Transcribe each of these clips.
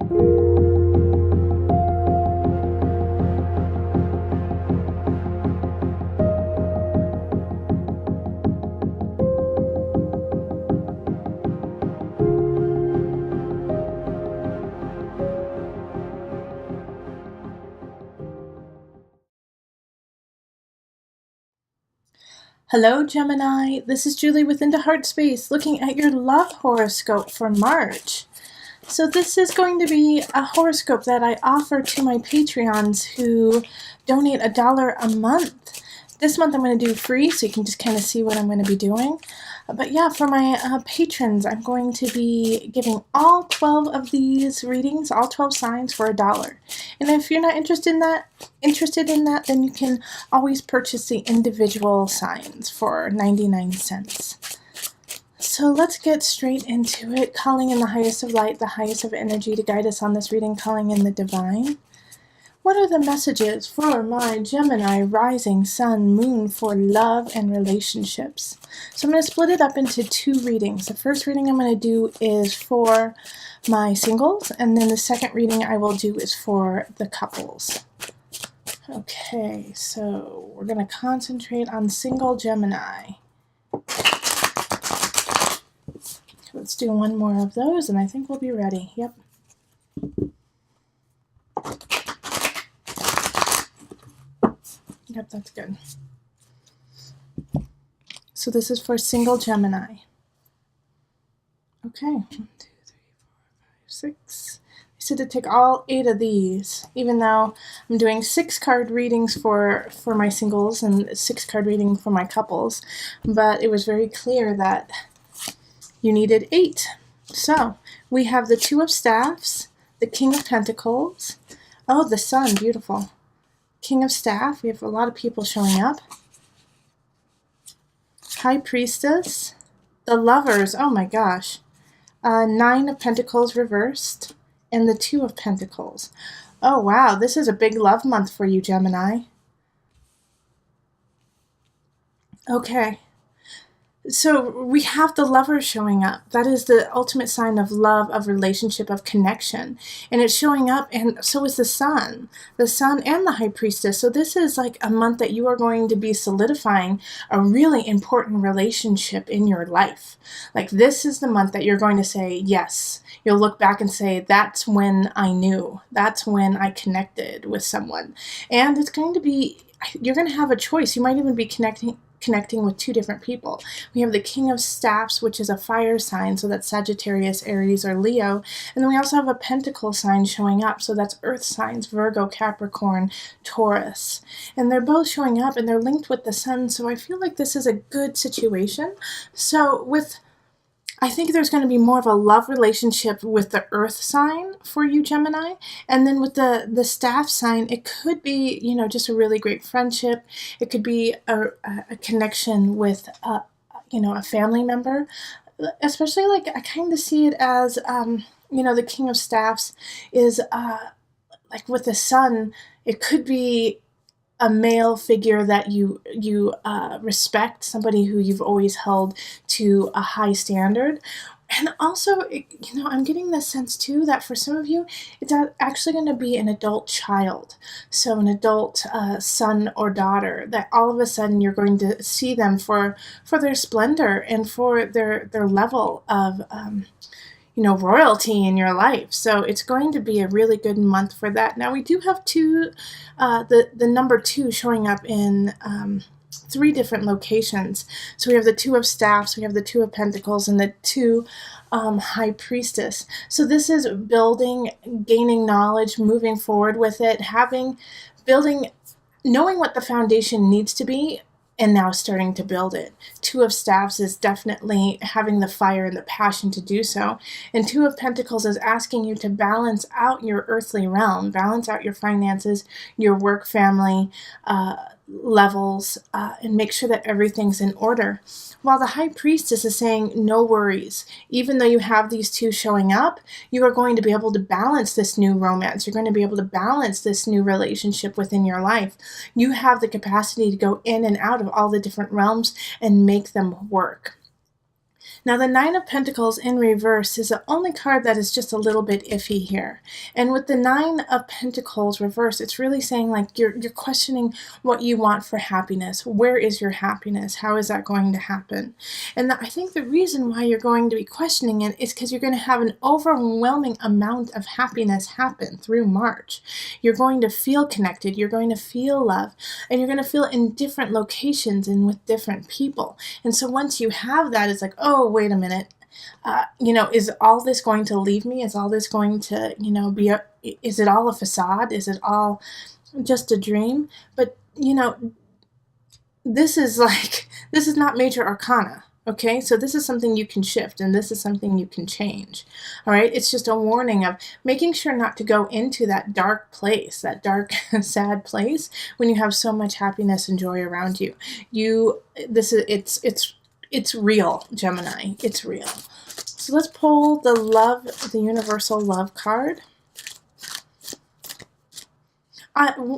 Hello, Gemini. This is Julie with Heartspace looking at your love horoscope for March. So this is going to be a horoscope that I offer to my Patreons who donate $1 a month. This month I'm going to do free, so you can just kind of see what I'm going to be doing. But yeah, for my patrons, I'm going to be giving all 12 of these readings, all 12 signs, for $1. And if you're not interested in that, then you can always purchase the individual signs for 99 cents. So let's get straight into it, calling in the highest of light, the highest of energy to guide us on this reading, calling in the divine. What are the messages for my Gemini rising sun moon for love and relationships? So I'm going to split it up into 2 readings. The first reading I'm going to do is for my singles, and then the second reading I will do is for the couples. Okay, so we're going to concentrate on single Gemini. Let's do one more of those, and I think we'll be ready. Yep. Yep, that's good. So this is for single Gemini. Okay, 1, 2, 3, 4, 5, 6. I said to take all 8 of these, even though I'm doing 6 card readings for my singles and 6 card reading for my couples, but it was very clear that you needed 8. So we have the 2 of Staffs, the King of Pentacles. Oh, the Sun, beautiful. King of Staff, we have a lot of people showing up. High Priestess, the Lovers, oh my gosh. 9 of Pentacles reversed, and the 2 of Pentacles. Oh wow, this is a big love month for you, Gemini. Okay. So we have the Lover showing up. That is the ultimate sign of love, of relationship, of connection. And it's showing up, and so is the Sun and the High Priestess. So this is like a month that you are going to be solidifying a really important relationship in your life. Like this is the month that you're going to say, yes. You'll look back and say, that's when I knew. That's when I connected with someone. And it's going to be, you're going to have a choice. You might even be connecting with 2 different people. We have the King of Staffs, which is a fire sign, so that's Sagittarius, Aries, or Leo. And then we also have a Pentacle sign showing up, so that's earth signs, Virgo, Capricorn, Taurus. And they're both showing up, and they're linked with the Sun, so I feel like this is a good situation. So I think there's going to be more of a love relationship with the earth sign for you, Gemini. And then with the staff sign, it could be, just a really great friendship. It could be a connection with, a family member. Especially, like, I kind of see it as, the King of Staffs is, like with the Sun, it could be a male figure that you respect, somebody who you've always held to a high standard. And also, I'm getting the sense too that for some of you, it's actually going to be an adult child. So an adult son or daughter that all of a sudden you're going to see them for their splendor and for their level of royalty in your life. So it's going to be a really good month for that. Now we do have the number 2 showing up in 3 different locations. So we have the 2 of Staffs, we have the 2 of Pentacles, and the 2 High Priestess. So this is building, gaining knowledge, moving forward with it, knowing what the foundation needs to be, and now starting to build it. 2 of Staffs is definitely having the fire and the passion to do so. And 2 of Pentacles is asking you to balance out your earthly realm, balance out your finances, your work, family, levels, and make sure that everything's in order. While the High Priestess is saying, no worries. Even though you have these 2 showing up, you are going to be able to balance this new romance. You're going to be able to balance this new relationship within your life. You have the capacity to go in and out of all the different realms and make them work. Now, the Nine of Pentacles in reverse is the only card that is just a little bit iffy here. And with the Nine of Pentacles reverse, it's really saying like you're questioning what you want for happiness. Where is your happiness? How is that going to happen? And I think the reason why you're going to be questioning it is because you're going to have an overwhelming amount of happiness happen through March. You're going to feel connected. You're going to feel love. And you're going to feel in different locations and with different people. And so once you have that, it's like, oh, wait a minute, is all this going to leave me? Is all this going to, is it all a facade? Is it all just a dream? But, this is not major arcana. Okay, so this is something you can shift, and this is something you can change. All right, it's just a warning of making sure not to go into that dark place, that dark, sad place when you have so much happiness and joy around you. It's real, Gemini. It's real. So let's pull the Universal Love card.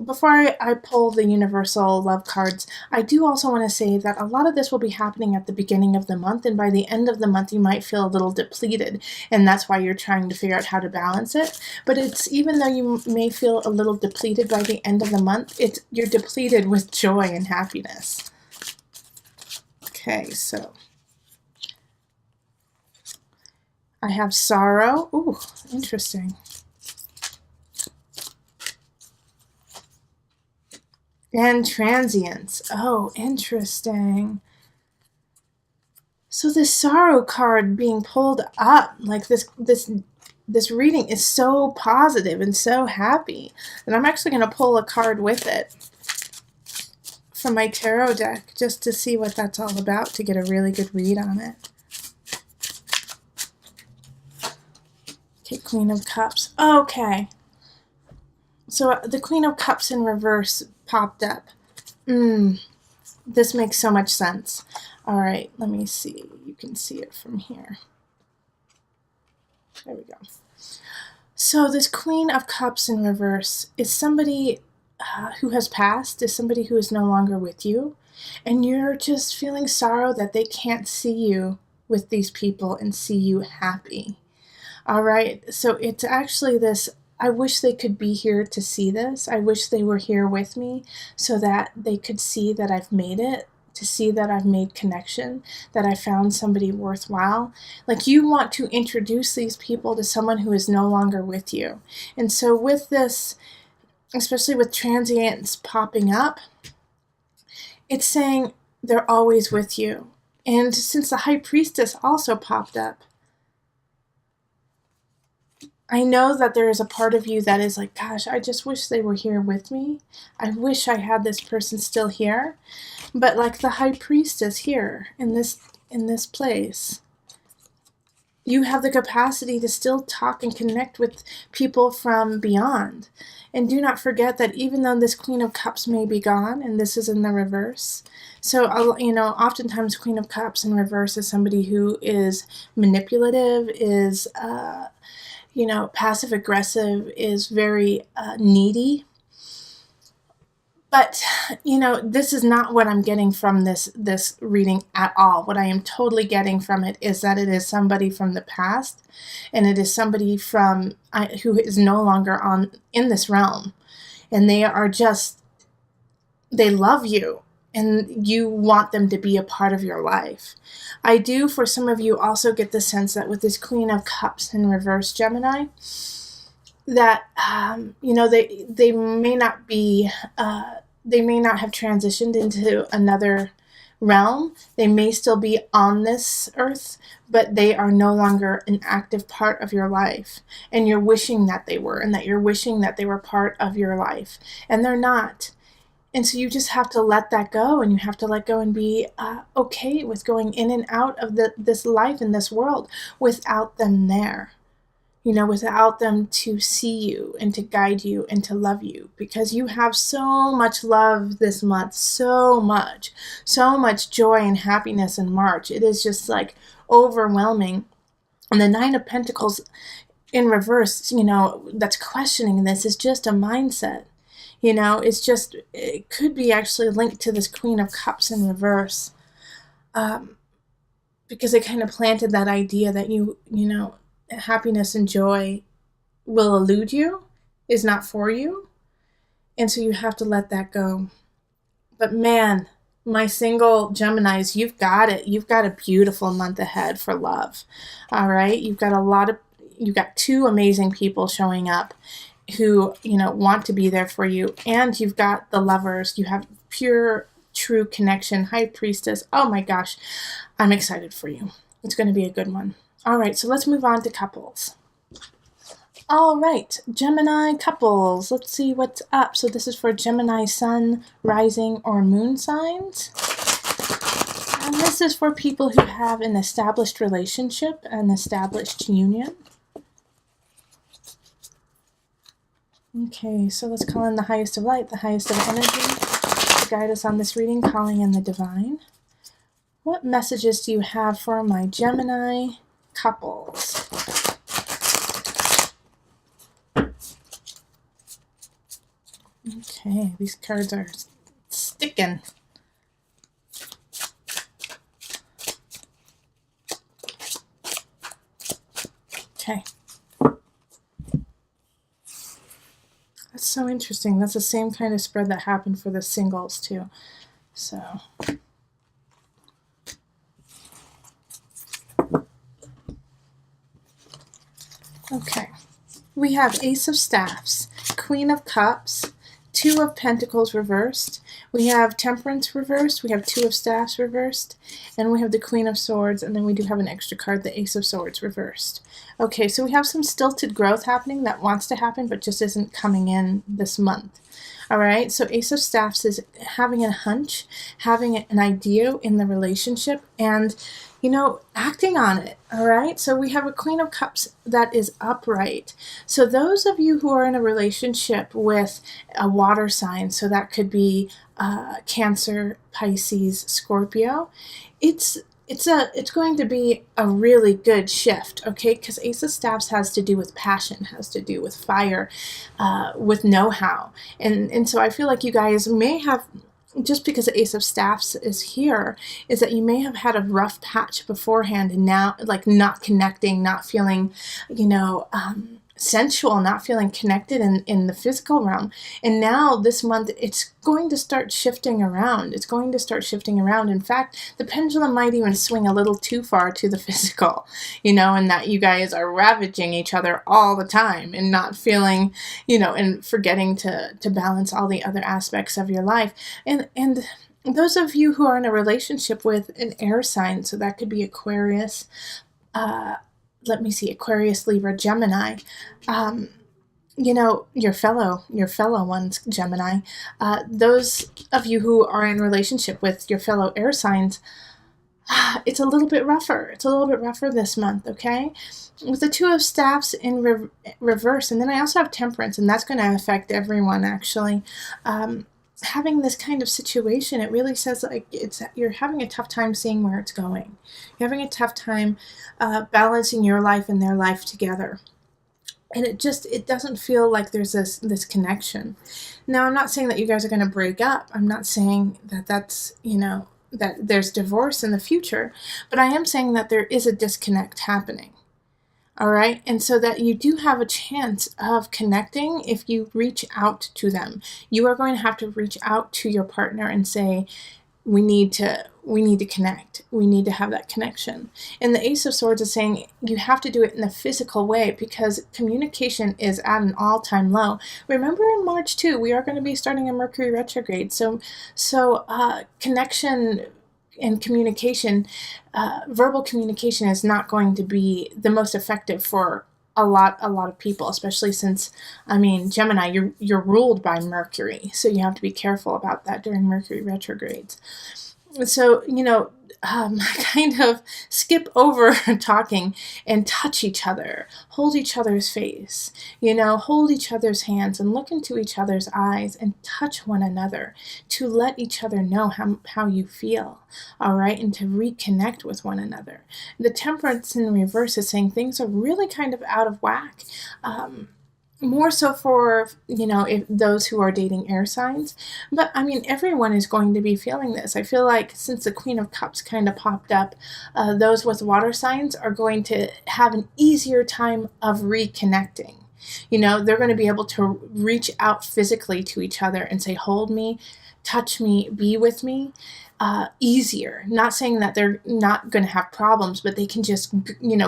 Before I pull the Universal Love cards, I do also want to say that a lot of this will be happening at the beginning of the month, and by the end of the month you might feel a little depleted, and that's why you're trying to figure out how to balance it. But it's, even though you may feel a little depleted by the end of the month, you're depleted with joy and happiness. Okay, so I have sorrow. Ooh, interesting. And transience. Oh, interesting. So this sorrow card being pulled up, like this reading is so positive and so happy that I'm actually going to pull a card with it from my tarot deck just to see what that's all about, to get a really good read on it. Okay, Queen of Cups. Okay. So the Queen of Cups in reverse popped up. This makes so much sense. All right, let me see. You can see it from here. There we go. So this Queen of Cups in reverse is somebody who has passed, is somebody who is no longer with you, and you're just feeling sorrow that they can't see you with these people and see you happy. All right, so it's actually this, I wish they could be here to see this. I wish they were here with me so that they could see that I've made it, to see that I've made connection, that I found somebody worthwhile. Like, you want to introduce these people to someone who is no longer with you. And so with this, especially with transients popping up, it's saying they're always with you. And since the High Priestess also popped up, I know that there is a part of you that is like, gosh, I just wish they were here with me. I wish I had this person still here. But like the High Priestess here in this place, you have the capacity to still talk and connect with people from beyond. And do not forget that even though this Queen of Cups may be gone, and this is in the reverse, so, oftentimes Queen of Cups in reverse is somebody who is manipulative, is, passive aggressive, is very needy. But, this is not what I'm getting from this reading at all. What I am totally getting from it is that it is somebody from the past, and it is somebody who is no longer in this realm. And they love you, and you want them to be a part of your life. I do, for some of you, also get the sense that with this Queen of Cups in reverse, Gemini, that, they may not be, they may not have transitioned into another realm. They may still be on this earth, but they are no longer an active part of your life. And you're wishing that they were, and that you're wishing that they were part of your life. And they're not. And so you just have to let that go, and you have to let go and be okay with going in and out of this life in this world without them there. Without them to see you and to guide you and to love you, because you have so much love this month, so much joy and happiness in March. It is just like overwhelming. And the Nine of Pentacles in reverse, that's questioning this, is just a mindset. It could be actually linked to this Queen of Cups in reverse. because it kind of planted that idea that happiness and joy will elude you, is not for you. And so you have to let that go. But man, my single Geminis, you've got it. You've got a beautiful month ahead for love. All right. You've got two amazing people showing up who, want to be there for you. And you've got the lovers. You have pure, true connection. High Priestess. Oh my gosh. I'm excited for you. It's going to be a good one. All right. So let's move on to couples. All right, Gemini couples. Let's see what's up. So this is for Gemini sun, rising, or moon signs. And this is for people who have an established relationship, an established union. Okay, so let's call in the highest of light, the highest of energy, to guide us on this reading, calling in the divine. What messages do you have for my Gemini couples? Okay, these cards are sticking. Okay. That's so interesting. That's the same kind of spread that happened for the singles too. So. Okay. We have Ace of Staffs, Queen of Cups, Two of Pentacles reversed. We have Temperance reversed. We have Two of Staffs reversed. And we have the Queen of Swords. And then we do have an extra card, the Ace of Swords reversed. Okay, so we have some stilted growth happening that wants to happen but just isn't coming in this month. All right, so Ace of Staffs is having a hunch, having an idea in the relationship, and acting on it. All right, so we have a Queen of Cups that is upright. So those of you who are in a relationship with a water sign, so that could be Cancer, Pisces, Scorpio, it's going to be a really good shift, okay? Because Ace of Staffs has to do with passion, has to do with fire, with know-how. And so I feel like you guys may have, just because the Ace of Staffs is here, is that you may have had a rough patch beforehand and now, like, not connecting, not feeling, sensual, not feeling connected in the physical realm. And now this month, it's going to start shifting around. It's going to start shifting around. In fact, the pendulum might even swing a little too far to the physical, and that you guys are ravaging each other all the time and not feeling, and forgetting to balance all the other aspects of your life. And those of you who are in a relationship with an air sign, so that could be Aquarius, Aquarius, Libra, Gemini, your fellow ones, Gemini, those of you who are in relationship with your fellow air signs, it's a little bit rougher. It's a little bit rougher this month, okay? With the Two of Staffs in reverse, and then I also have Temperance, and that's going to affect everyone, actually. Having this kind of situation, it really says like you're having a tough time seeing where it's going. You're having a tough time balancing your life and their life together. And it doesn't feel like there's this connection. Now, I'm not saying that you guys are going to break up. I'm not saying that that's, that there's divorce in the future. But I am saying that there is a disconnect happening. All right. And so that you do have a chance of connecting if you reach out to them. You are going to have to reach out to your partner and say, we need to connect. We need to have that connection. And the Ace of Swords is saying you have to do it in a physical way because communication is at an all-time low. Remember in March too, we are going to be starting a Mercury retrograde. So connection and communication, verbal communication is not going to be the most effective for a lot of people, especially since, Gemini, you're ruled by Mercury, so you have to be careful about that during Mercury retrogrades. So, kind of skip over talking and touch each other, hold each other's face, hold each other's hands and look into each other's eyes and touch one another to let each other know how you feel, all right, and to reconnect with one another. The Temperance in reverse is saying things are really kind of out of whack. more so for, if those who are dating air signs. But I mean, everyone is going to be feeling this. I feel like since the Queen of Cups kind of popped up, those with water signs are going to have an easier time of reconnecting. They're going to be able to reach out physically to each other and say, hold me, touch me, be with me, easier. Not saying that they're not going to have problems, but they can just,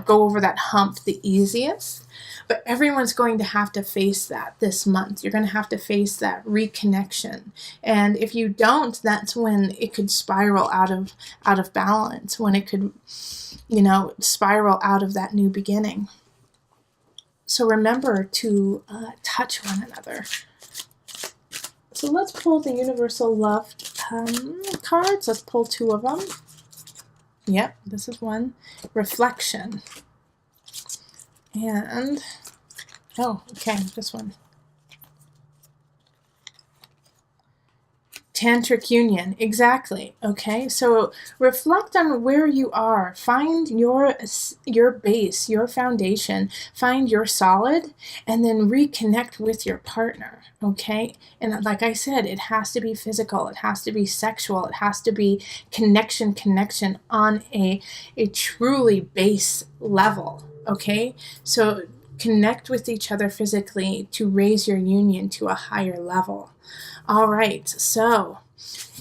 go over that hump the easiest. But everyone's going to have to face that this month. You're going to have to face that reconnection. And if you don't, that's when it could spiral out of balance, when it could, spiral out of that new beginning. So remember to touch one another. So let's pull the Universal Love cards. Let's pull 2 of them. Yep, this is one. Reflection. And, okay, this one. Tantric union, exactly. Okay, so reflect on where you are. Find your base, your foundation. Find your solid, and then reconnect with your partner. Okay, and like I said, it has to be physical. It has to be sexual. It has to be connection on a truly base level. Okay, so connect with each other physically to raise your union to a higher level. All right, so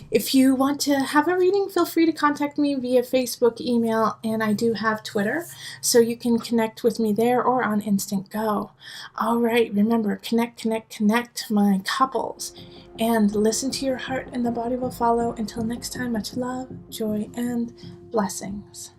if you want to have a reading, feel free to contact me via Facebook, email, and I do have Twitter, so you can connect with me there or on Instant Go. All right, remember, connect, my couples, and listen to your heart and the body will follow. Until next time, much love, joy, and blessings.